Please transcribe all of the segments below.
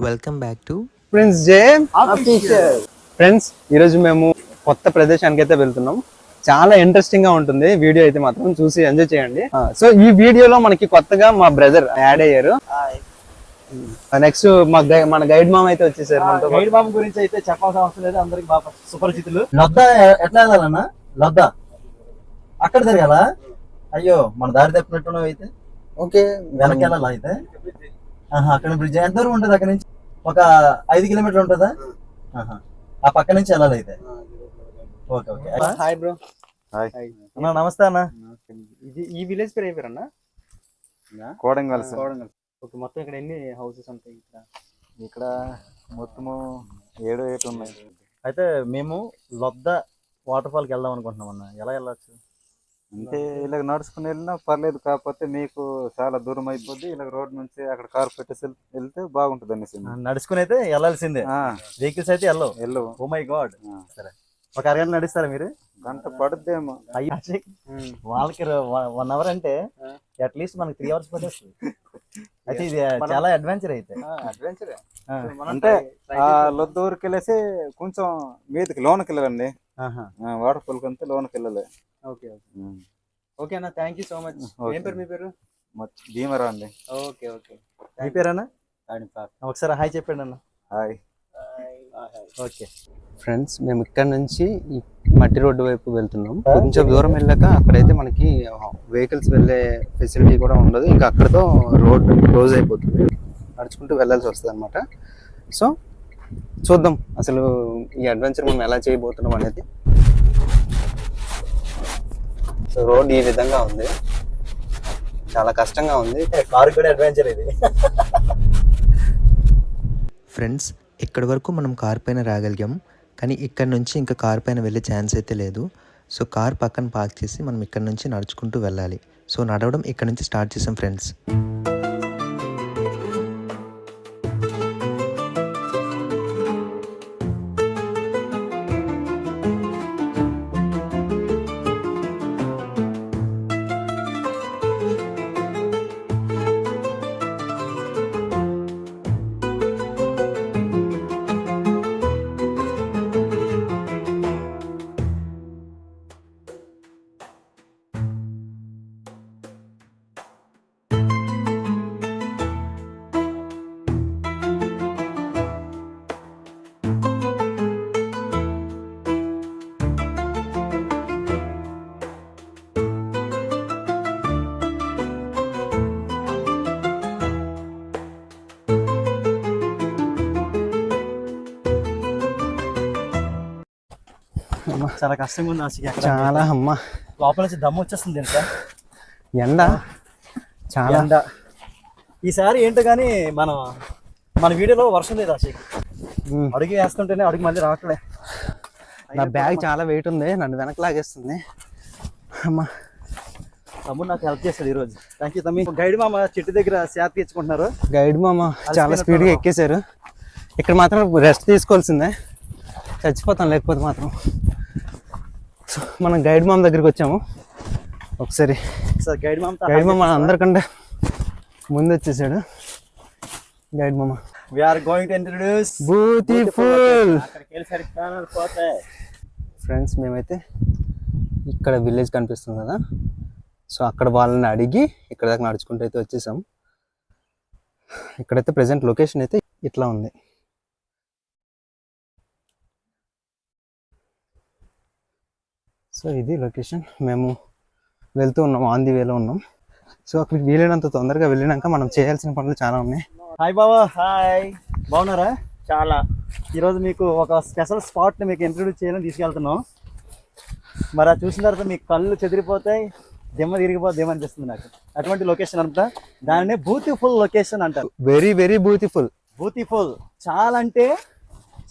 Welcome back to prince J official. Friends, ఈరోజు మేము కొత్త ప్రదేశానికి అయితే వెళ్తున్నాం. చాలా ఇంట్రెస్టింగ్ గా ఉంటుంది. వీడియో అయితే మాత్రం చూసి ఎంజాయ్ చేయండి. సో ఈ వీడియోలో మనకి కొత్తగా మా బ్రదర్ యాడ్ అయ్యారు. నెక్స్ట్ మన గైడ్ మామ్ అయితే వచ్చేసారు. గైడ్ మామ్ గురించి అయితే చెప్పాల్సిన అవసరం లేదు, అందరికి బాగా సుపరిచితులు. లద్దా ఎట్లా వెళ్ళాలన్నా? లద్దా అక్కడ తిరగాల? అయ్యో, మన దారి తప్పినట్టున్నావు. అయితే ఓకే, వెనక్కి వెళ్ళాలా? అయితే అక్కడ బ్రిడ్జ్ ఎంత దూరం ఉంటుంది? అక్కడ నుంచి ఒక 5 కిలోమీటర్లు ఉంటుందా? ఆ పక్క నుంచి వెళ్ళాలి అయితే. Okay okay. Hi bro. అన్న నమస్తే అన్న. ఇది ఈ విలేజ్ పేరు అయిపోయారు అన్న? కోడంగల్. ఓకే, మొత్తం ఇక్కడ ఎన్ని హౌసెస్ ఉంటాయి? ఇక్కడ మొత్తము 7-8 ఉన్నాయి. అయితే మేము లొద్దా వాటర్ ఫాల్కి వెళ్దాం అనుకుంటున్నాం అన్న. ఎలా వెళ్ళచ్చు? అంటే ఇలా నడుచుకుని వెళ్ళినా పర్లేదు, కాకపోతే మీకు చాలా దూరం అయిపోద్ది. ఇలా రోడ్ నుంచి అక్కడ కార్ పెట్టేసి వెళ్తే బాగుంటుంది అనేసి. నడుచుకుని అయితే వెళ్ళాల్సిందే, వెహికల్స్ అయితే వెళ్ళవు. Oh my god. సరే, ఒక అరగంట నడుస్తారా మీరు? గంట పడుద్దేమో. అయ్యో, వాళ్ళకి 1 అవర్ అంటే అట్లీస్ట్ మనకి 3 అవర్స్ పడేస్తుంది. అయితే ఇది చాలా అడ్వెంచర్. అయితే అడ్వెంచర్ అంటే లొద్ద ఊరికి వెళ్ళేసి కొంచెం మీదకి లోనకి వెళ్ళాలండి. వాటర్ ఫాల్ కంటే లోనకి వెళ్ళాలి. ఓకే ఓకే అన్న, థ్యాంక్ యూ సో మచ్. ఏం పేరు మీ పేరు? భీమరా అండి. Okay okay. మీ పేరన్నా? ఒకసారి హాయ్ చెప్పండి అన్న. హాయ్. ఓకే ఫ్రెండ్స్, మేము ఇక్కడ నుంచి ఈ మట్టి రోడ్డు వైపు వెళ్తున్నాం. కొంచెం దూరం వెళ్ళాక అక్కడైతే మనకి వెహికల్స్ వెళ్ళే ఫెసిలిటీ కూడా ఉండదు. ఇంకా అక్కడతో రోడ్ క్లోజ్ అయిపోతుంది. నడుచుకుంటూ వెళ్ళాల్సి వస్తుంది అనమాట. సో చూద్దాం అసలు ఈ అడ్వెంచర్ మనం ఎలా చేయబోతున్నాం అనేది. సో రోడ్ ఈ విధంగా ఉంది, చాలా కష్టంగా ఉంది. కారు కూడా అడ్వెంచర్ ఇది. ఫ్రెండ్స్, ఇక్కడి వరకు మనం కార్ పైన రాగలిగాం, కానీ ఇక్కడ నుంచి ఇంకా కార్ పైన వెళ్ళే ఛాన్స్ అయితే లేదు. సో కార్ పక్కన పార్క్ చేసి మనం ఇక్కడ నుంచి నడుచుకుంటూ వెళ్ళాలి. సో నడవడం ఇక్కడ నుంచి స్టార్ట్ చేసాం ఫ్రెండ్స్. చాలా కష్టంగా ఉంది ఆశకి. చాలా అమ్మ, లోపల నుంచి దమ్ము వచ్చేస్తుంది తెలుసా. ఎండ చాలా ఎండ. ఈసారి ఏంటో కానీ మన వీడియోలో వర్షం లేదు ఆశకి. అడుగు వేస్తుంటేనే అడుగు మళ్ళీ రావట్లే. నా బ్యాగ్ చాలా వెయిట్ ఉంది, నన్ను వెనక్కి లాగేస్తుంది. అమ్మా, తమ్ముడు నాకు హెల్ప్ చేస్తాడు ఈరోజు. థ్యాంక్ యూ తమ్మి. గైడ్ మామ చెట్టు దగ్గర శాత తెచ్చుకుంటున్నారు. గైడ్ మామ చాలా స్పీడ్గా ఎక్కేశారు. ఇక్కడ మాత్రం రెస్ట్ తీసుకోవాల్సిందే, చచ్చిపోతాం లేకపోతే మాత్రం. సో మనం గైడ్ మామ దగ్గరికి వచ్చాము. ఒకసారి గైడ్ మామ అందరికంటే ముందు వచ్చేసాడు. గైడ్ మామ, we are going to introduce beautiful. Friends, మేమైతే ఇక్కడ విలేజ్ కనిపిస్తుంది కదా, సో అక్కడ వాళ్ళని అడిగి ఇక్కడ దాకా నడుచుకుంటూ అయితే వచ్చేసాం. ఇక్కడైతే ప్రెసెంట్ లొకేషన్ అయితే ఇట్లా ఉంది. సో ఇది లొకేషన్. మేము వెళ్తూ ఉన్నాం, ఆన్ ది వేలో ఉన్నాం. సో అక్కడికి వీలైనంత తొందరగా వెళ్ళినాక మనం చేయాల్సిన పనులు చాలా ఉన్నాయి. హాయ్ బాబా. హాయ్, బాగున్నారా? చాలా. ఈరోజు మీకు ఒక స్పెషల్ స్పాట్ని మీకు ఇంట్రొడ్యూస్ చేయాలని తీసుకెళ్తున్నాం. మరి అది చూసిన తర్వాత మీకు కళ్ళు చెదిరిపోతాయి, దిమ్మ తిరిగిపోద్ది అనిపిస్తుంది నాకు. అటువంటి లొకేషన్ అంతా, దానినే బ్యూటిఫుల్ లొకేషన్ అంటారు. Very very beautiful. బ్యూటిఫుల్ చాలా అంటే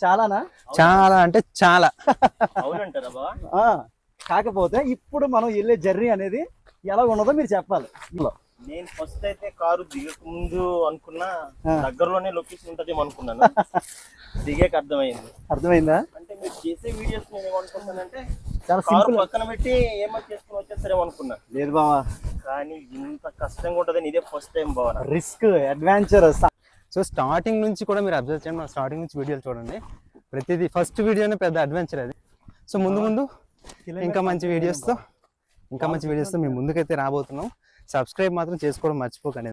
చాలానా? చాలా అంటే చాలా. అవునంటారా? కాకపోతే ఇప్పుడు మనం వెళ్ళే జర్నీ అనేది ఎలా ఉన్నదో మీరు చెప్పాలి. నేను ఫస్ట్ అయితే కారు దిగక ముందు అనుకున్నా దగ్గరలోనే లొకేషన్ ఉంటదేమో అనుకున్నాను. దిగాక అర్థమైందా? అంటే మీరు చేసే వీడియోస్ నేను ఏమనుకుంటానంటే చాలా సింపుల్, పక్కన పెట్టి ఏమో చేసుకుని వచ్చేస్తారేమో అనుకున్నా. లేదు బావా, కానీ ఇంత కష్టంగా ఉంటదని ఇదే ఫస్ట్ టైం బావా. Risk, adventure. సో స్టార్టింగ్ నుంచి కూడా మీరు అబ్జర్వ్ చేయండి, మన స్టార్టింగ్ నుంచి వీడియోలు చూడండి, ప్రతిదీ ఫస్ట్ వీడియోనే పెద్ద అడ్వెంచర్ అది. సో ముందు ముందు ఇంకా మంచి వీడియోస్తో మీ ముందుకైతే రాబోతున్నాం. సబ్స్క్రైబ్ మాత్రం చేసుకోవడం మర్చిపోకండి.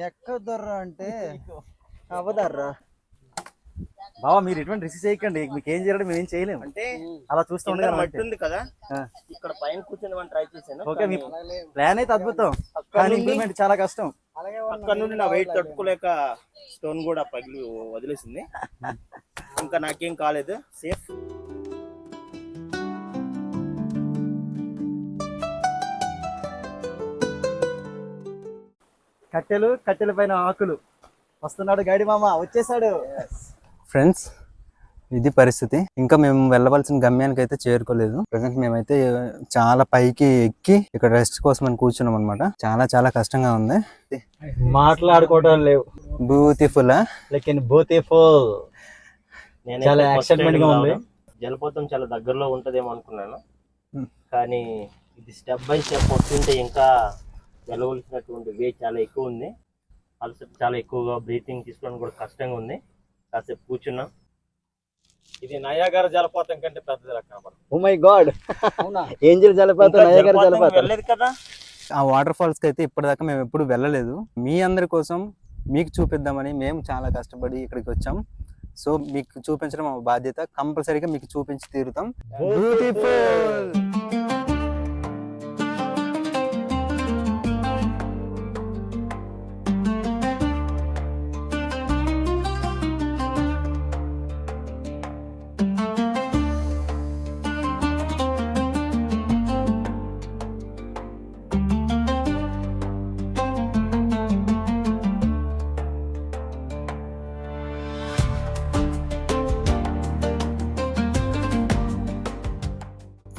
ఎక్కదర్రా అంటే అవదర్రా బాబా, మీరు ఎటువంటి రిస్క్ చేయకండి, మీకు ఏం చేయడం మేము ఏం చేయలేము. అంటే అలా చూస్తూ కింద ఉండగా మట్టి ఉంది కదా, ఇక్కడ పైన కూర్చొని మనం ట్రై చేశాను. ఓకే, మీ ప్లాన్ అయితే అద్భుతం, కానీ ఇంప్లిమెంట్ చాలా కష్టం. అక్కడ నుండి నా వెయిట్ తట్టుకోలేక స్టోన్ కూడా పగిలి వదిలేసింది. ఇంకా నాకేం కాలేదు, సేఫ్. కట్టెల పైన ఆకులు. వస్తున్నాడు గైడ్ మామ, వచ్చేసాడు. ఫ్రెండ్స్, ఇది పరిస్థితి. ఇంకా మేము వెళ్ళవలసిన గమ్యానికి అయితే చేరుకోలేదు. ప్రజెంట్ మేమైతే చాలా పైకి ఎక్కి ఇక్కడ రెస్ట్ కోసం అని కూర్చున్నాం అనమాట. చాలా చాలా కష్టంగా ఉంది. మాట్లాడుకోవడం లేవు. బ్యూటిఫుల్ బ్యూటిఫుల్, చాలా ఎక్సైట్మెంట్ గా ఉంది. జలపాతం చాలా దగ్గరలో ఉంటదేమో అనుకున్నాను, కానీ ఇది స్టెప్ బై స్టెప్ వస్తుంటే ఇంకా వెళ్ళవలసినటువంటి వే చాలా ఎక్కువ ఉంది. అలసట చాలా ఎక్కువగా, బ్రీతింగ్ తీసుకోవడానికి కూడా కష్టంగా ఉంది. కాసేపు కూర్చున్నాం. ఇది నయాగర జలపాతం కంటే పెద్దది రకం. ఓ మై గాడ్, ఏంజల్ జలపాతం, నయాగర జలపాతం వెళ్ళలేదు కదా. ఆ వాటర్ ఫాల్స్ కి అయితే ఇప్పటిదాకా మేము ఎప్పుడు వెళ్ళలేదు. మీ అందరి కోసం మీకు చూపిద్దామని మేము చాలా కష్టపడి ఇక్కడికి వచ్చాం. సో మీకు చూపించడం మా బాధ్యత. కంపల్సరీగా మీకు చూపించి తీరుతాం. బ్యూటిఫుల్.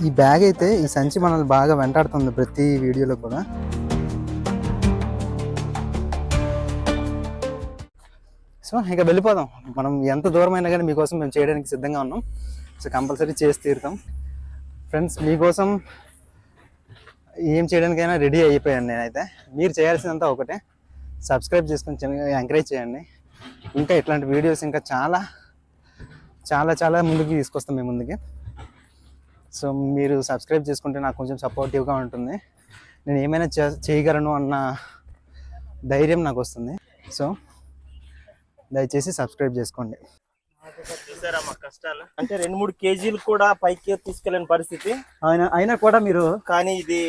ఈ బ్యాగ్ అయితే, ఈ సంచి మనల్ని బాగా వెంటాడుతుంది ప్రతి వీడియోలో కూడా. సో ఇక వెళ్ళిపోదాం. మనం ఎంత దూరం అయినా కానీ మీకోసం మేము చేయడానికి సిద్ధంగా ఉన్నాం. సో కంపల్సరీ చేసి తీరుతాం. ఫ్రెండ్స్, మీకోసం ఏం చేయడానికైనా రెడీ అయిపోయాను నేనైతే. మీరు చేయాల్సిందంతా ఒకటే, సబ్స్క్రైబ్ చేసుకొని చిన్నగా ఎంకరేజ్ చేయండి. ఇంకా ఇట్లాంటి వీడియోస్ ఇంకా చాలా చాలా చాలా ముందుకి తీసుకొస్తాం మీ ముందుకి. సో మీరు సబ్స్క్రైబ్ చేసుకుంటే నాకు కొంచెం సపోర్టివ్గా ఉంటుంది. నేను ఏమైనా చేయగలను అన్న ధైర్యం నాకు వస్తుంది. సో దయచేసి సబ్స్క్రైబ్ చేసుకోండి. చూసారా మా కష్టాలు? అంటే 2-3 కేజీలు కూడా పైకి తీసుకెళ్ళిన పరిస్థితి. అయినా కూడా మీరు, కానీ ఇది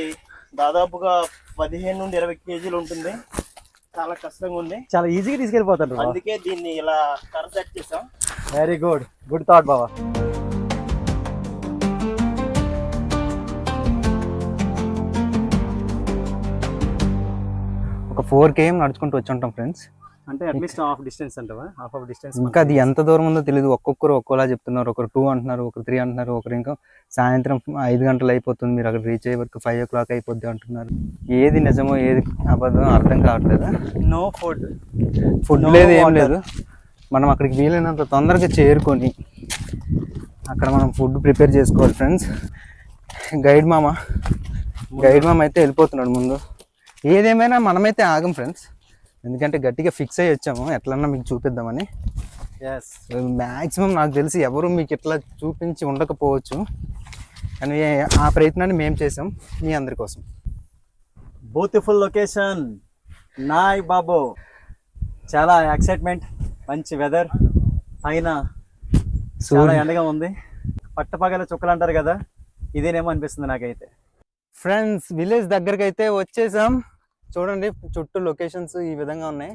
దాదాపుగా 15 నుండి 20 కేజీలు ఉంటుంది. చాలా కష్టంగా ఉంది. చాలా ఈజీగా తీసుకెళ్ళిపోతారు. అందుకే దీన్ని ఇలా కర్ర సెట్ చేసాం. వెరీ గుడ్, గుడ్ థాట్ బాబా. ఒక 4 km నడుచుకుంటూ వచ్చి ఉంటాం ఫ్రెండ్స్. అంటే అట్లీస్ట్ హాఫ్ డిస్టెన్స్ అంటావా? Half of distance. ఇంకా అది ఎంత దూరం ఉందో తెలియదు. ఒక్కొక్కరు ఒక్కోలా చెప్తున్నారు. ఒకరు 2 అంటున్నారు, ఒకరు 3 అంటున్నారు, ఒకరు ఇంకా సాయంత్రం 5 గంటలు అయిపోతుంది, మీరు అక్కడ రీచ్ అయ్యే వరకు 5 o'clock అయిపోద్ది అంటున్నారు. ఏది నిజమో ఏది అబద్ధం అర్థం కావట్లేదు. నో ఫుడ్, ఫుడ్ లేదు, ఏం లేదు. మనం అక్కడికి వీలైనంత తొందరగా చేరుకొని అక్కడ మనం ఫుడ్ ప్రిపేర్ చేసుకోవాలి ఫ్రెండ్స్. గైడ్ మామ అయితే వెళ్ళిపోతున్నాడు ముందు. ఏదేమైనా మనమైతే ఆగం ఫ్రెండ్స్, ఎందుకంటే గట్టిగా ఫిక్స్ అయ్యి వచ్చాము ఎట్లన్నా మీకు చూపిద్దామని. మ్యాక్సిమం నాకు తెలిసి ఎవరు మీకు ఇట్లా చూపించి ఉండకపోవచ్చు, కానీ ఆ ప్రయత్నాన్ని మేము చేసాం మీ అందరి కోసం. బ్యూటిఫుల్ లొకేషన్ నాయ్ బాబు, చాలా ఎక్సైట్మెంట్, మంచి వెదర్, అయినా చాలా ఎండగా ఉంది. పట్టపగల చుక్కలు అంటారు కదా, ఇదేనేమో అనిపిస్తుంది నాకైతే. ఫ్రెండ్స్, విలేజ్ దగ్గరికి అయితే వచ్చేసాం. చూడండి చుట్టూ లొకేషన్స్ ఈ విధంగా ఉన్నాయి.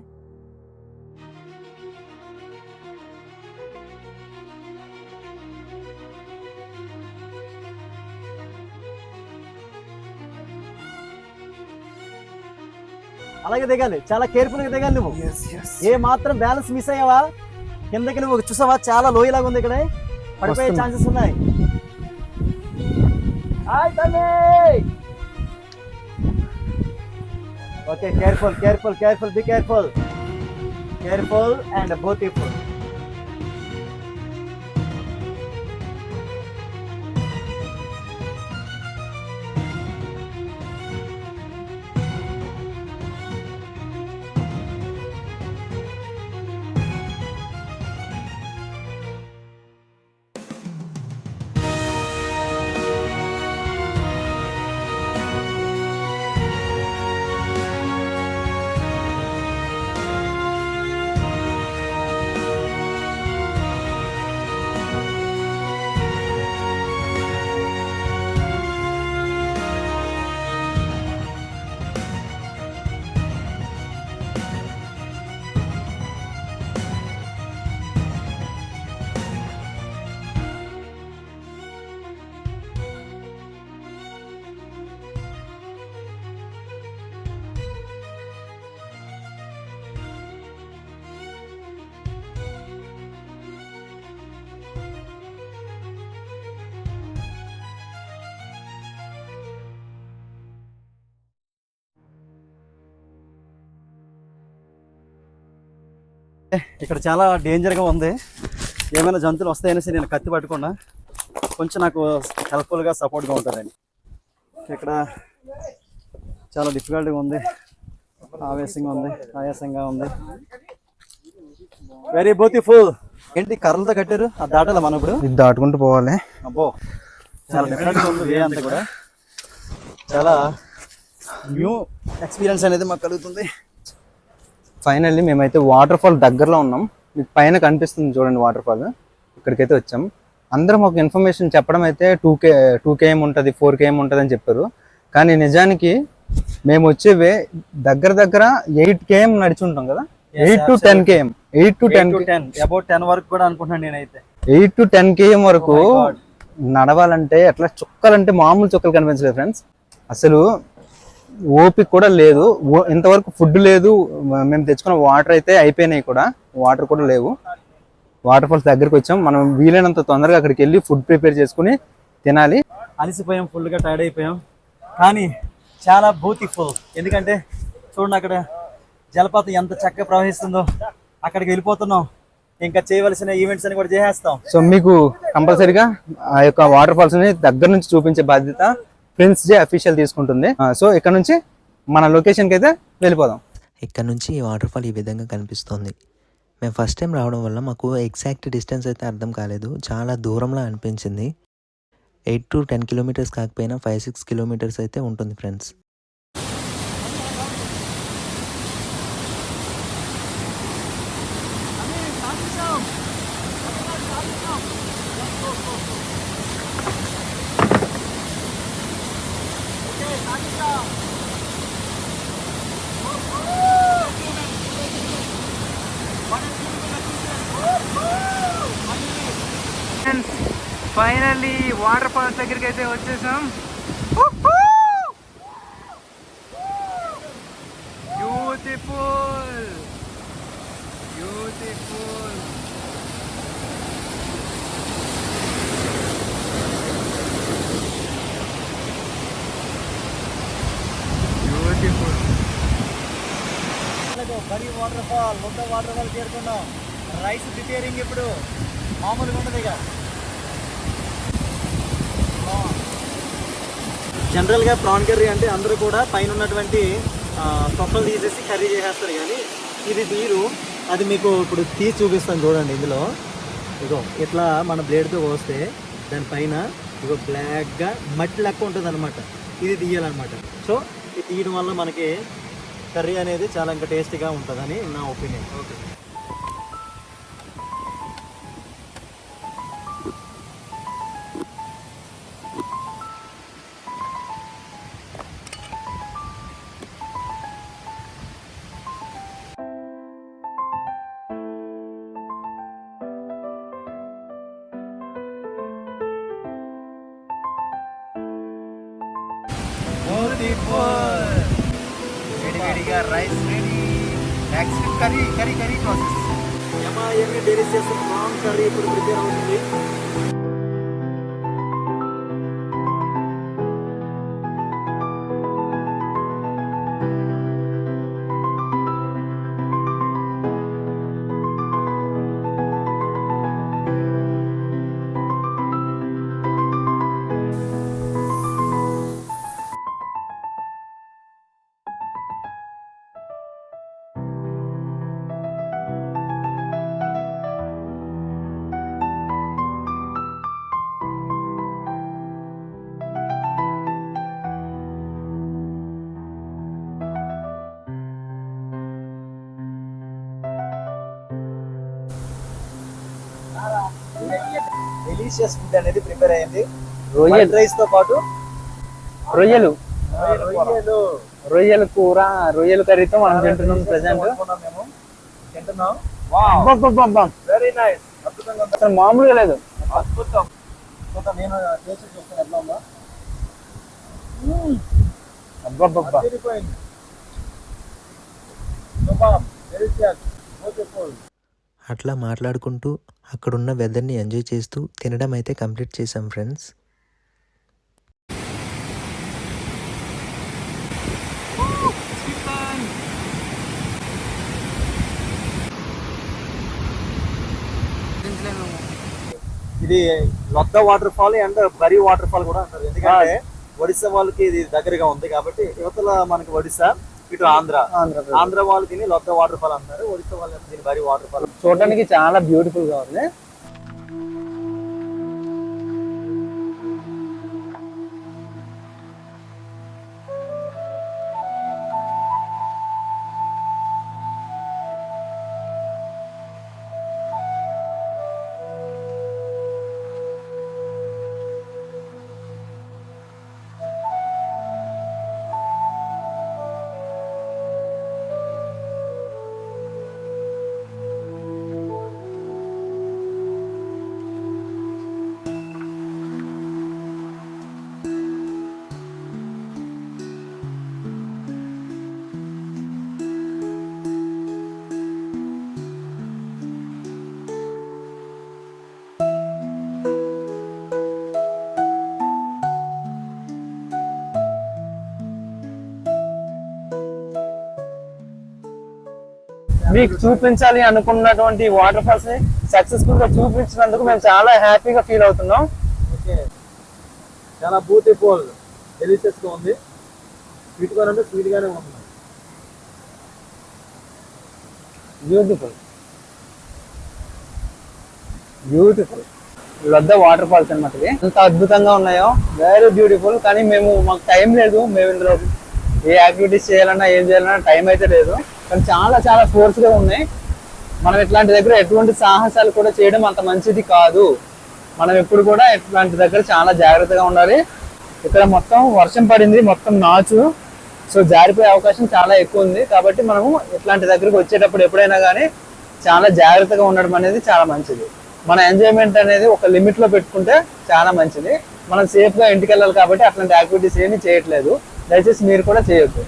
అలాగే దిగాలి, చాలా కేర్ఫుల్ గా దిగాలి. నువ్వు ఏ మాత్రం బ్యాలెన్స్ మిస్ అయ్యావా కిందకి, నువ్వు చూసావా చాలా లోయలాగా ఉంది, ఇక్కడ పడిపోయే ఛాన్సెస్ ఉన్నాయి. Okay, careful careful careful, be careful, careful and beautiful. ఇక్కడ చాలా డేంజర్గా ఉంది, ఏమైనా జంతువులు వస్తాయనేసి నేను కత్తి పట్టుకున్నా, కొంచెం నాకు హెల్ప్ఫుల్గా సపోర్ట్గా ఉంటుందండి. ఇక్కడ చాలా డిఫికల్ట్గా ఉంది, ఆయాసంగా ఉంది. Very beautiful. ఏంటి కర్రలతో కట్టారు, అది దాటాలా మనం ఇప్పుడు? ఇది దాటుకుంటూ పోవాలి. అబ్బో చాలా డిఫరెంట్గా ఉంది వే అంతా కూడా. చాలా న్యూ ఎక్స్పీరియన్స్ అనేది మాకు కలుగుతుంది. ఫైనల్లీ మేమైతే వాటర్ ఫాల్ దగ్గరలో ఉన్నాం. మీకు పైన కనిపిస్తుంది చూడండి వాటర్ ఫాల్, ఇక్కడికైతే వచ్చాం. అందరం ఒక ఇన్ఫర్మేషన్ చెప్పడం అయితే 2 km ఉంటుంది, 4 km ఉంటుంది అని చెప్పారు. కానీ నిజానికి మేము వచ్చేవే దగ్గర 8 km నడిచి ఉంటాం కదా, 8 to 10 km, 8 to 10 అబౌట్ 10 వరకు కూడా అనుకుంటున్నాను నేనైతే. 8 to 10 km వరకు నడవాలంటే ఎట్లా చుక్కలంటే మామూలు చుక్కలు కనిపించలేదు ఫ్రెండ్స్. అసలు ఓపిక కూడా లేదు. ఇంతవరకు ఫుడ్ లేదు, మేము తెచ్చుకున్న వాటర్ అయితే అయిపోయినాయి కూడా, వాటర్ కూడా లేవు. వాటర్ ఫాల్స్ దగ్గరికి వచ్చాం. మనం వీలైనంత తొందరగా అక్కడికి వెళ్ళి ఫుడ్ ప్రిపేర్ చేసుకుని తినాలి. అలసిపోయాం, ఫుల్గా టైర్డ్ అయిపోయాం, కానీ చాలా బ్యూటిఫుల్. ఎందుకంటే చూడండి అక్కడ జలపాతం ఎంత చక్కగా ప్రవహిస్తుందో. అక్కడికి వెళ్ళిపోతున్నాం, ఇంకా చేయవలసిన ఈవెంట్స్ అని కూడా చేసేస్తాం. సో మీకు కంపల్సరీగా ఆ యొక్క వాటర్ ఫాల్స్ ని దగ్గర నుంచి చూపించే బాధ్యత ప్రిన్స్ జే అఫీషియల్ తీసుకుంటుంది. సో ఇక్కడ నుంచి మన లొకేషన్కి అయితే వెళ్ళిపోదాం. ఇక్కడ నుంచి ఈ వాటర్ ఫాల్ ఈ విధంగా కనిపిస్తుంది. మేము ఫస్ట్ టైం రావడం వల్ల మాకు ఎగ్జాక్ట్ డిస్టెన్స్ అయితే అర్థం కాలేదు, చాలా దూరంలో అనిపించింది. 8 to 10 kilometers కాకపోయినా 5-6 kilometers అయితే ఉంటుంది ఫ్రెండ్స్. ఫైనల్లీ వాటర్ ఫాల్స్ దగ్గరికి అయితే వచ్చేసాం. Beautiful beautiful. బ్యూటిఫుల్. బడి వాటర్ ఫాల్, మొత్తం వాటర్ ఫాల్ చేరుకున్నాం. రైస్ ప్రిపేరింగ్ ఇప్పుడు మామూలుగా ఉండదు. ఇక జనరల్గా ప్రాన్ కర్రీ అంటే అందరూ కూడా పైన ఉన్నటువంటి తొక్కలు తీసేసి కర్రీ చేసేస్తారు, కానీ ఇది తీరు. అది మీకు ఇప్పుడు తీసి చూపిస్తాను చూడండి. ఇందులో ఇగో ఇట్లా మన బ్లేడ్తో కోస్తే దానిపైన ఇగో బ్లాక్గా మట్టి లెక్క ఉంటుంది అనమాట. ఇది తీయాలన్నమాట. సో ఇది తీయడం వల్ల మనకి కర్రీ అనేది చాలా ఇంకా టేస్టీగా ఉంటుందని నా ఒపీనియన్. ఓకే, వేడివేడిగా rice ready. Next curry process. ఎమ్మె డెలిషియస్ ప్రాన్ కర్రీ ఇప్పుడు ప్రిపేర్ అవుతుంది. డెలిషియస్ ఫుడ్ అనేది ప్రిపేర్ అయ్యింది. రొయ్యలు రైస్ తో పాటు రొయ్యలు కూర, రొయ్యలు కర్రీతో మనం తింటున్నాం ప్రెసెంట్. మేము తింటున్నాం. Very nice. అసలు మామూలుగా లేదు, అద్భుతం. నేను టేస్ట్ చూస్తాను ఎట్లా ఉందా. అబ్బబ్బబ్బా. అట్లా మాట్లాడుకుంటూ అక్కడున్న వెదర్ని ఎంజాయ్ చేస్తూ తినడం అయితే కంప్లీట్ చేసాం ఫ్రెండ్స్. ఇది లొద్ద వాటర్ ఫాల్ అండ్ బరి వాటర్ ఫాల్ కూడా అంటారు, ఎందుకంటే ఒడిశా వాళ్ళకి ఇది దగ్గరగా ఉంది కాబట్టి. యువతల మనకి ఒడిశా, ఇటు ఆంధ్ర వాళ్ళు దీన్ని లొద్ద వాటర్ ఫాల్ అంటారు, ఒడిశా వాళ్ళు దీన్ని బరి వాటర్ ఫాల్. చూడడానికి చాలా బ్యూటిఫుల్ గా ఉంది. మీకు చూపించాలి అనుకున్నటువంటి వాటర్ ఫాల్స్ ని సక్సెస్ఫుల్ గా చూపించినందుకు మేము చాలా హ్యాపీగా ఫీల్ అవుతున్నాం. చాలా బ్యూటిఫుల్, డెలిషియస్ గా ఉంది. స్వీట్ గా అంటే స్వీట్ గానే ఉంది. బ్యూటిఫుల్ లొద్ద వాటర్ ఫాల్స్ అన్నమాట. ఎంత అద్భుతంగా ఉన్నాయో, వెరీ బ్యూటిఫుల్. కానీ మాకు టైం లేదు, మేము ఇందులో ఏ యాక్టివిటీస్ చేయాలన్నా ఏం చేయాలన్నా టైం అయితే లేదు. కానీ చాలా చాలా ఫోర్స్ గా ఉన్నాయి. మనం ఇట్లాంటి దగ్గర ఎటువంటి సాహసాలు కూడా చేయడం అంత మంచిది కాదు. మనం ఎప్పుడు కూడా ఇట్లాంటి దగ్గర చాలా జాగ్రత్తగా ఉండాలి. ఇక్కడ మొత్తం వర్షం పడింది, మొత్తం నాచు, సో జారిపోయే అవకాశం చాలా ఎక్కువ ఉంది. కాబట్టి మనము ఇట్లాంటి దగ్గరకు వచ్చేటప్పుడు ఎప్పుడైనా కానీ చాలా జాగ్రత్తగా ఉండడం అనేది చాలా మంచిది. మన ఎంజాయ్మెంట్ అనేది ఒక లిమిట్ లో పెట్టుకుంటే చాలా మంచిది. మనం సేఫ్ గా ఇంటికి వెళ్ళాలి కాబట్టి అట్లాంటి యాక్టివిటీస్ ఏమీ చేయట్లేదు. దయచేసి మీరు కూడా చేయొద్దు.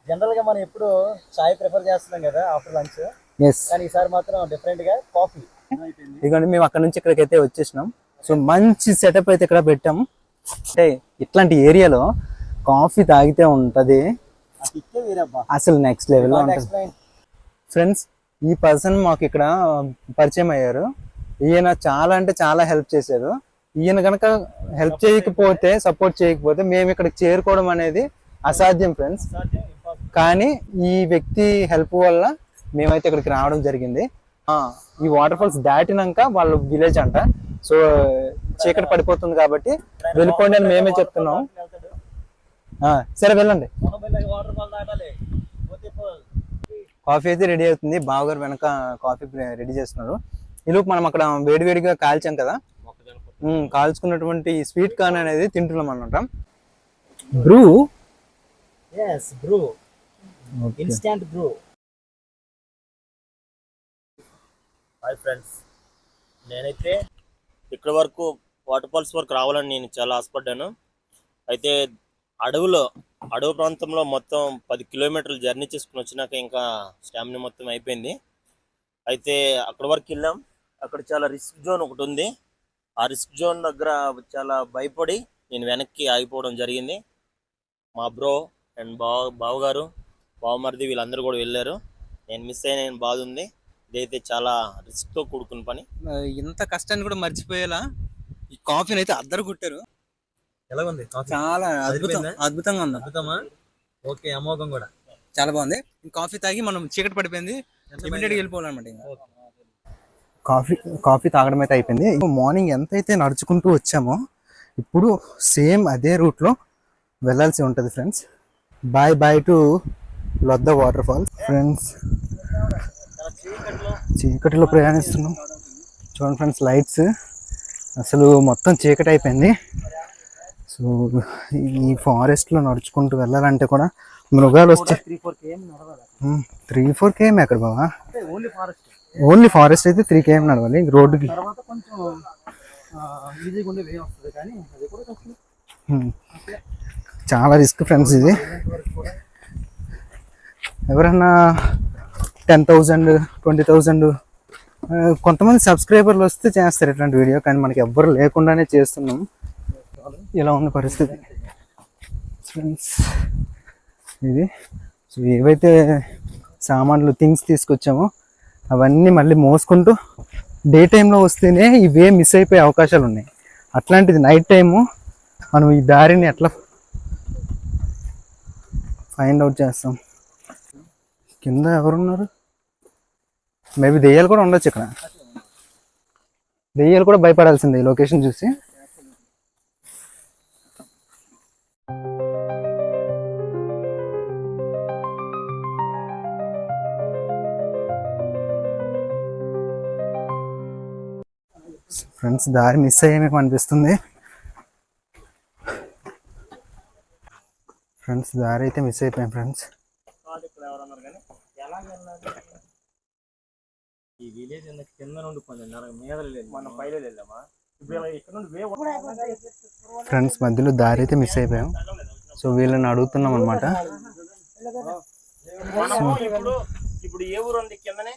జనరల్ గా మనం ఎప్పుడు చాయ్ ప్రిఫర్ చేస్తున్నాం కదా ఆఫ్టర్ లంచ్, కానీ ఈసారి మాత్రం డిఫరెంట్ గా కాఫీ. ఇదిగోండి, మేము అక్కడ నుంచి ఇక్కడికైతే వచ్చేసినాం. సో మంచి సెటప్ అయితే ఇక్కడ పెట్టాం. అంటే ఇట్లాంటి ఏరియాలో కాఫీ తాగితే ఉంటది అసలు నెక్స్ట్ లెవెల్ లో ఉంటుంది. ఫ్రెండ్స్, ఈ పర్సన్ మాకు ఇక్కడ పరిచయం అయ్యారు. ఈయన చాలా అంటే చాలా హెల్ప్ చేశారు. ఈయన కనుక హెల్ప్ చేయకపోతే, సపోర్ట్ చేయకపోతే మేము ఇక్కడికి చేరుకోవడం అనేది అసాధ్యం ఫ్రెండ్స్. కానీ ఈ వ్యక్తి హెల్ప్ వల్ల మేమైతే ఇక్కడికి రావడం జరిగింది. ఈ వాటర్ ఫాల్స్ దాటినాక వాళ్ళ విలేజ్ అంట. సో చీకటి పడిపోతుంది కాబట్టి వెళ్ళిపోండి అని మేమే చెప్తున్నాం. సరే వెళ్ళండి. కాఫీ అయితే రెడీ అవుతుంది. బావగారు వెనక కాఫీ రెడీ చేస్తున్నారు. ఈలోపు మనం అక్కడ వేడివేడిగా కాల్చాం కదా, కాల్చుకున్నటువంటి స్వీట్ కార్న్ అనేది తింటున్నాం అన్నమాట. Bru instant Bru. Hi friends, నేనైతే ఇక్కడ వరకు వాటర్ ఫాల్స్ వరకు రావాలని నేను చాలా ఆశపడ్డాను. అయితే అడవి ప్రాంతంలో మొత్తం 10 కిలోమీటర్లు జర్నీ చేసుకుని వచ్చినాక ఇంకా స్టామినా మొత్తం అయిపోయింది. అయితే అక్కడ వరకు వెళ్ళాం. అక్కడ చాలా రిస్క్ జోన్ ఒకటి ఉంది. ఆ రిస్క్ జోన్ దగ్గర చాలా భయపడి నేను వెనక్కి ఆగిపోవడం జరిగింది. మా బ్రో అండ్ బావగారు, బావమరిది వీళ్ళందరూ కూడా వెళ్ళారు. నేను మిస్ అయిన బాధ ఉంది. ఇదైతే చాలా రిస్క్తో కూడుకున్న పని. ఇంత కష్టాన్ని కూడా మర్చిపోయేలా ఈ కాఫీని అయితే అద్దరు కొట్టారు. ఎలా ఉంది? చాలా అద్భుతంగా ఉంది. అద్భుతమా? ఓకే, అమోఘం కూడా. చాలా బాగుంది. కాఫీ తాగి మనం చీకటి పడిపోయింది, ఇమీడియట్గా వెళ్ళిపోవాలన్నమాట. కాఫీ తాగడం అయితే అయిపోయింది. మార్నింగ్ ఎంతైతే నడుచుకుంటూ వచ్చామో ఇప్పుడు సేమ్ అదే రూట్లో వెళ్ళాల్సి ఉంటుంది ఫ్రెండ్స్. బాయ్ టు లొద్ద వాటర్ ఫాల్స్. ఫ్రెండ్స్ చీకటిలో ప్రయాణిస్తున్నాం. చూడండి ఫ్రెండ్స్, లైట్స్ అసలు మొత్తం చీకటి అయిపోయింది. సో ఈ ఫారెస్ట్లో నడుచుకుంటూ వెళ్ళాలంటే కూడా మృగాలు వచ్చాయి. 3-4 km ఎక్కడ బావా? ఓన్లీ ఫారెస్ట్ అయితే 3 km నడవాలి. రోడ్డుకి చాలా రిస్క్ ఫ్రెండ్స్. ఇది ఎవరన్నా 10,000 20,000 కొంతమంది సబ్స్క్రైబర్లు వస్తే చేస్తారు ఇట్లాంటి వీడియో, కానీ మనకి ఎవ్వరు లేకుండానే చేస్తున్నాం. ఇలా ఉంది పరిస్థితి ఫ్రెండ్స్. ఇది సో ఏవైతే సామాన్లు థింగ్స్ తీసుకొచ్చామో అవన్నీ మళ్ళీ మోసుకుంటూ డే టైంలో వస్తేనే ఇవే మిస్ అయిపోయే అవకాశాలు ఉన్నాయి. అట్లాంటిది నైట్ టైము మనం ఈ దారిని ఎట్లా ఫైండ్ అవుట్ చేస్తాం? కింద ఎవరున్నారు? మేబీ దెయ్యాలు కూడా ఉండొచ్చు ఇక్కడ. దెయ్యాలు కూడా భయపడాల్సిందే ఈ లొకేషన్ చూసి. ఫ్రెండ్స్ దారి మిస్ అయ్యేమేమో అనిపిస్తుంది. ఫ్రెండ్స్ దారి అయితే మిస్ అయిపోయాం ఫ్రెండ్స్. ఈ విలేజ్ కింద నుండి మీద మనం పైన వెళ్ళామా? ఫ్రెండ్స్ మధ్యలో దారి అయితే మిస్ అయిపోయాం. సో వీళ్ళని అడుగుతున్నాం అనమాట. ఇప్పుడు ఏ ఊరు ఉంది కిందనే?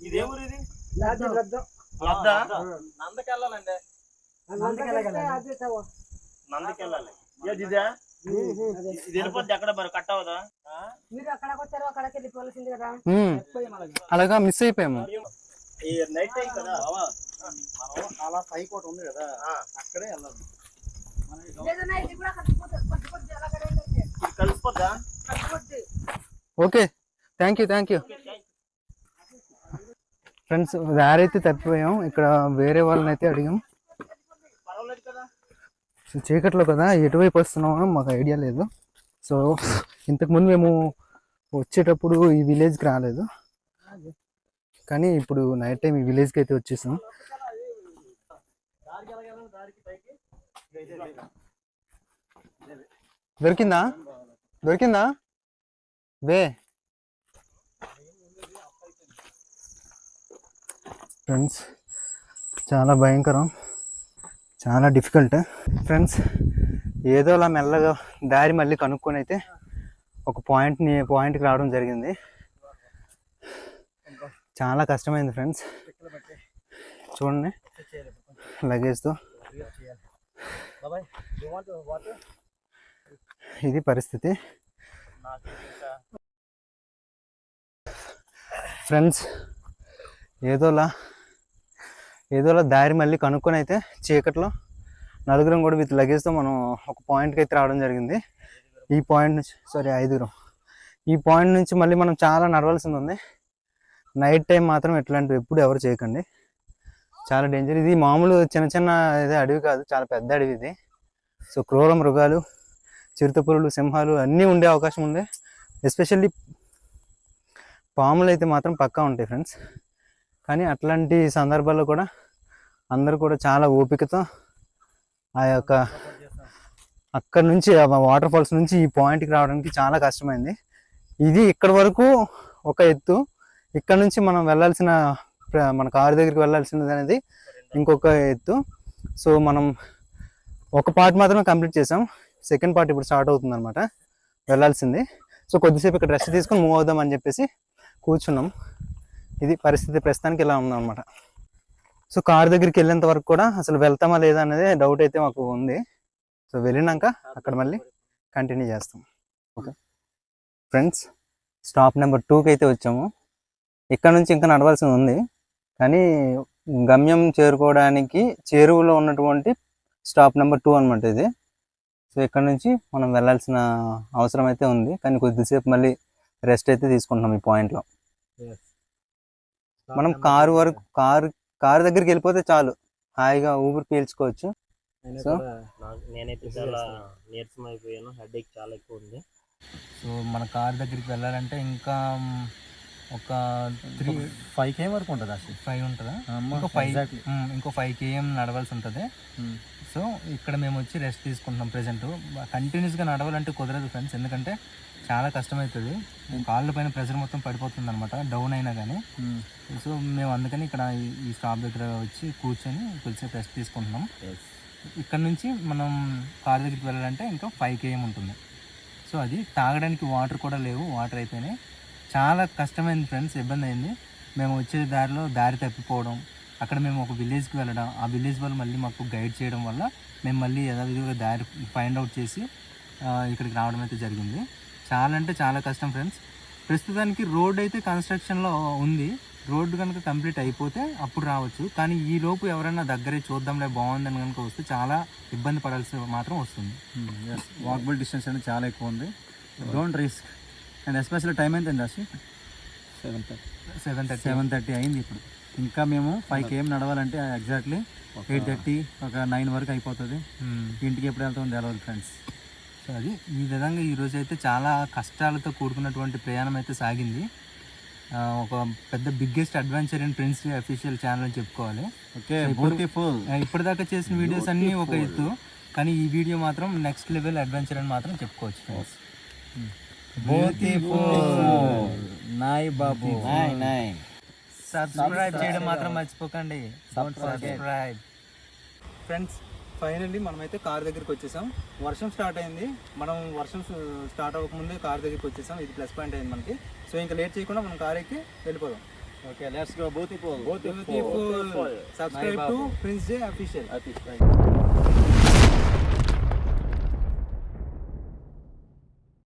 ఇదే ఊరు ఇది? నందకెళ్ళాలండి. నందకెళ్ళాలి. ఇది వెళ్ళిపోద్ది ఎక్కడ మరి కట్ అవదా? అలాగా మిస్ అయిపోయాము. నైట్ టైం కదా, అలా పైకి ఒకటి ఉంది కదా, అక్కడే వెళ్ళాలి. కలిసిపోద్దా? Okay, thank you friends. దారి అయితే తప్పిపోయాం. ఇక్కడ వేరే వాళ్ళని అయితే అడిగాం. సో చీకట్లో కదా, ఎటువైపు వస్తున్నామో మాకు ఐడియా లేదు. సో ఇంతకుముందు మేము వచ్చేటప్పుడు ఈ విలేజ్కి రాలేదు, కానీ ఇప్పుడు నైట్ టైం ఈ విలేజ్కి అయితే వచ్చేసాం. దొరికిందా వే? ఫ్రెండ్స్ చాలా భయంకరం, చాలా డిఫికల్ట్ ఫ్రెండ్స్. ఏదో అలా మెల్లగా దారి మళ్ళీ కనుక్కొని అయితే ఒక పాయింట్కి రావడం జరిగింది. చాలా కష్టమైంది ఫ్రెండ్స్. చూడండి లగేజ్తో ఇది పరిస్థితి ఫ్రెండ్స్. ఏదోలా దారి మళ్ళీ కనుక్కొని అయితే చీకట్లో నలుగురం కూడా విత్ లగేజ్తో మనం ఒక పాయింట్కి అయితే రావడం జరిగింది. ఈ పాయింట్ నుంచి ఐదుగురం. ఈ పాయింట్ నుంచి మళ్ళీ మనం చాలా నడవాల్సింది ఉంది. నైట్ టైం మాత్రం ఎట్లాంటివి ఎప్పుడు ఎవరు చేయకండి, చాలా డేంజర్. ఇది మామూలు చిన్న ఇదే అడవి కాదు, చాలా పెద్ద అడవి ఇది. సో క్రూర మృగాలు, చిరుతపులులు, సింహాలు అన్నీ ఉండే అవకాశం ఉంది. ఎస్పెషల్లీ పాములు అయితే మాత్రం పక్కా ఉంటాయి ఫ్రెండ్స్. కానీ అట్లాంటి సందర్భాల్లో కూడా అందరూ కూడా చాలా ఓపికతో ఆ యొక్క అక్కడ నుంచి వాటర్ ఫాల్స్ నుంచి ఈ పాయింట్కి రావడానికి చాలా కష్టమైంది. ఇది ఇక్కడ వరకు ఒక ఎత్తు, ఇక్కడ నుంచి మనం వెళ్ళాల్సిన మన కారు దగ్గరికి వెళ్ళాల్సినది అనేది ఇంకొక ఎత్తు. సో మనం ఒక పార్ట్ మాత్రమే కంప్లీట్ చేసాం, సెకండ్ పార్ట్ ఇప్పుడు స్టార్ట్ అవుతుంది అనమాట వెళ్ళాల్సింది. సో కొద్దిసేపు ఇక్కడ రెస్ట్ తీసుకొని మూవ్ అవుదాం అని చెప్పేసి కూర్చున్నాం. ఇది పరిస్థితి ప్రస్తుతానికి ఇలా ఉందన్నమాట. సో కారు దగ్గరికి వెళ్ళేంత వరకు కూడా అసలు వెళ్తామా లేదా అనేది డౌట్ అయితే మాకు ఉంది. సో వెళ్ళినాక అక్కడ మళ్ళీ కంటిన్యూ చేస్తాం. ఓకే ఫ్రెండ్స్, స్టాప్ నెంబర్ 2కి అయితే వచ్చాము. ఇక్కడ నుంచి ఇంకా నడవాల్సి ఉంది, కానీ గమ్యం చేరుకోవడానికి చేరువలో ఉన్నటువంటి స్టాప్ నెంబర్ 2 అనమాట ఇది. సో ఇక్కడ నుంచి మనం వెళ్ళాల్సిన అవసరం అయితే ఉంది, కానీ కొద్దిసేపు మళ్ళీ రెస్ట్ అయితే తీసుకుంటున్నాం ఈ పాయింట్లో. మనం కారు దగ్గరికి వెళ్ళిపోతే చాలు, హాయిగా ఊపిరి పీల్చుకోవచ్చు. సో నేనైతే చాలా నీరసం అయిపోయాను, హెడేక్ చాలా ఎక్కువ ఉంది. సో మన కార్ దగ్గరికి వెళ్ళాలంటే ఇంకా ఒక 5 km వరకు ఉంటుంది. అసలు 5 ఉంటుందా, ఇంకో 5 km నడవాల్సి ఉంటుంది. సో ఇక్కడ మేము వచ్చి రెస్ట్ తీసుకుంటున్నాం. ప్రెజెంట్ కంటిన్యూస్గా నడవాలంటే కుదరదు ఫ్రెండ్స్, ఎందుకంటే చాలా కష్టమవుతుంది. కాళ్ళ పైన ప్రెషర్ మొత్తం పడిపోతుంది అనమాట డౌన్ అయినా కానీ. సో మేము అందుకని ఇక్కడ ఈ స్టాప్ దగ్గర వచ్చి కూర్చొని కొద్దిసేపు రెస్ట్ తీసుకుంటున్నాం. ఇక్కడ నుంచి మనం కార్ దగ్గరికి వెళ్ళాలంటే ఇంకా 5 km ఉంటుంది. సో అది తాగడానికి వాటర్ కూడా లేవు, వాటర్ అయిపోయినాయి. చాలా కష్టమైంది ఫ్రెండ్స్, ఇబ్బంది అయింది. మేము వచ్చే దారిలో దారి తప్పిపోవడం, అక్కడ మేము ఒక విలేజ్కి వెళ్ళడం, ఆ విలేజ్ వాళ్ళు మళ్ళీ మాకు గైడ్ చేయడం వల్ల మేము మళ్ళీ యథావిధిగా దారి ఫైండ్ అవుట్ చేసి ఇక్కడికి రావడం అయితే జరిగింది. చాలా అంటే చాలా కష్టం ఫ్రెండ్స్. ప్రస్తుతానికి రోడ్ అయితే కన్స్ట్రక్షన్లో ఉంది, రోడ్డు కనుక కంప్లీట్ అయిపోతే అప్పుడు రావచ్చు. కానీ ఈ లోపు ఎవరైనా దగ్గరే చూద్దాంలే బాగుందని కనుక వస్తే చాలా ఇబ్బంది పడాల్సి మాత్రం వస్తుంది. వాకబుల్ డిస్టెన్స్ అనేది చాలా ఎక్కువ ఉంది. Don't risk. And especially time ఎంత అయింది? 7:30 అయింది ఇప్పుడు. ఇంకా మేము 5 km నడవాలంటే ఎగ్జాక్ట్లీ 8:30 ఒక 9 వరకు అయిపోతుంది. ఇంటికి ఎప్పుడు వెళ్తామో తెలియదు ఫ్రెండ్స్. సో అది ఈ విధంగా ఈరోజు అయితే చాలా కష్టాలతో కూడుకున్నటువంటి ప్రయాణం అయితే సాగింది. ఒక పెద్ద biggest adventure in prince official channel అని చెప్పుకోవాలి. ఓకే, ఇప్పటిదాకా చేసిన వీడియోస్ అన్నీ ఒక ఎత్తు, కానీ ఈ వీడియో మాత్రం నెక్స్ట్ లెవెల్ అడ్వెంచర్ అని మాత్రం చెప్పుకోవచ్చు ఫ్రెండ్స్. సబ్స్క్రైబ్ చేయడం మాత్రం మర్చిపోకండి. సబ్స్క్రైబ్ ఫ్రెండ్స్, ఫైనల్లీ మనమైతే కార్ దగ్గరికి వచ్చేసాం. వర్షం స్టార్ట్ అయింది, మనం వర్షం స్టార్ట్ అవ్వకముందే కార్ దగ్గరికి వచ్చేసాం. ఇది ప్లస్ పాయింట్ అయింది మనకి. సో ఇంకా లేట్ చేయకుండా మనం కార్ ఎక్కి వెళ్ళిపోదాం. Okay, let's go. Beautiful. Subscribe to Prince J Official.